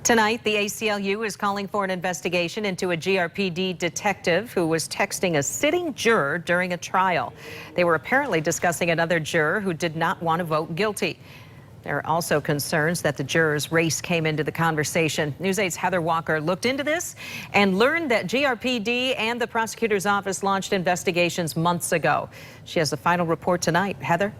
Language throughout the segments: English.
Tonight, the ACLU is calling for an investigation into a GRPD detective who was texting a sitting juror during a trial. They were apparently discussing another juror who did not want to vote guilty. There are also concerns that the juror's race came into the conversation. News 8's Heather Walker looked into this and learned that GRPD and the prosecutor's office launched investigations months ago. She has the final report tonight. Heather?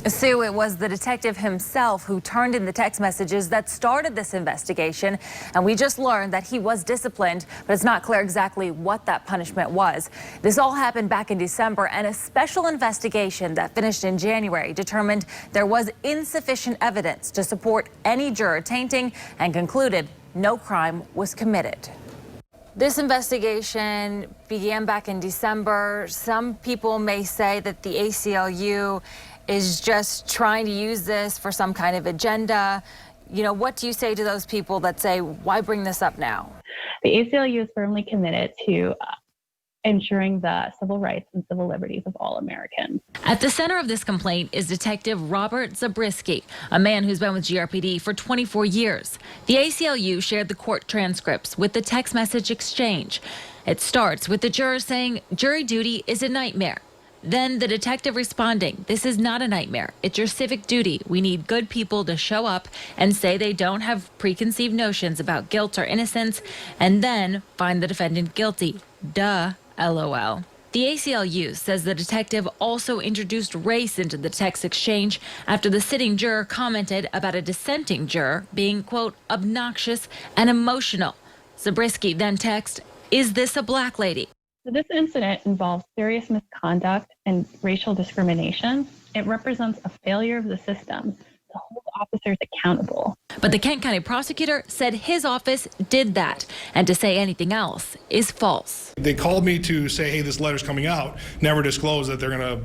Sue, it was the detective himself who turned in the text messages that started this investigation, and we just learned that he was disciplined, but it's not clear exactly what that punishment was. This all happened back in December, and a special investigation that finished in January determined there was insufficient evidence to support any juror tainting and concluded no crime was committed. This investigation began back in December. Some people may say that the ACLU is just trying to use this for some kind of agenda. You know, what do you say to those people that say, why bring this up now? The ACLU is firmly committed to ensuring the civil rights and civil liberties of all Americans. At the center of this complaint is Detective Robert Zabriskie, a man who's been with GRPD for 24 years. The ACLU shared the court transcripts with the text message exchange. It starts with the juror saying, "Jury duty is a nightmare." Then the detective responding, "This is not a nightmare. It's your civic duty. We need good people to show up and say they don't have preconceived notions about guilt or innocence, and then find the defendant guilty. Duh, LOL." The ACLU says the detective also introduced race into the text exchange after the sitting juror commented about a dissenting juror being, quote, obnoxious and emotional. Zabriskie then texted, "Is this a black lady?" So this incident involves serious misconduct and racial discrimination. It represents a failure of the system to hold officers accountable. But the Kent County prosecutor said his office did that, and to say anything else is false. They called me to say, hey, this letter's coming out, never disclose that they're going to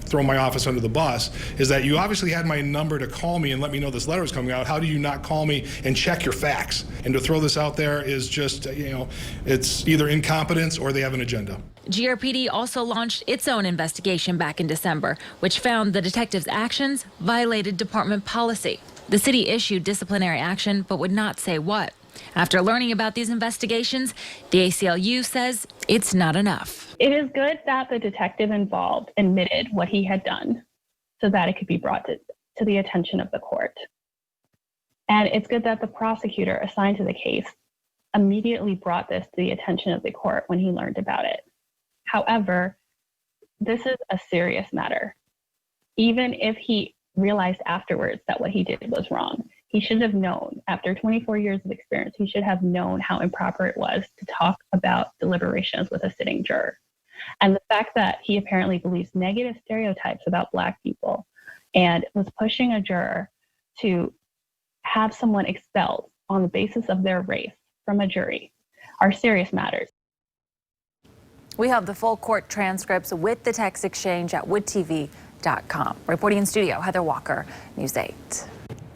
throw my office under the bus. Is that you obviously had my number to call me and let me know this letter was coming out. How do you not call me and check your facts? And to throw this out there is just, it's either incompetence or they have an agenda. GRPD also launched its own investigation back in December, which found the detective's actions violated department policy. The city issued disciplinary action, but would not say what. After learning about these investigations, the ACLU says it's not enough. It is good that the detective involved admitted what he had done so that it could be brought to the attention of the court. And it's good that the prosecutor assigned to the case immediately brought this to the attention of the court when he learned about it. However, this is a serious matter. Even if he realized afterwards that what he did was wrong, he should have known, after 24 years of experience, he should have known how improper it was to talk about deliberations with a sitting juror. And the fact that he apparently believes negative stereotypes about Black people and was pushing a juror to have someone expelled on the basis of their race from a jury are serious matters. We have the full court transcripts with the text exchange at woodtv.com. Reporting in studio, Heather Walker, News 8.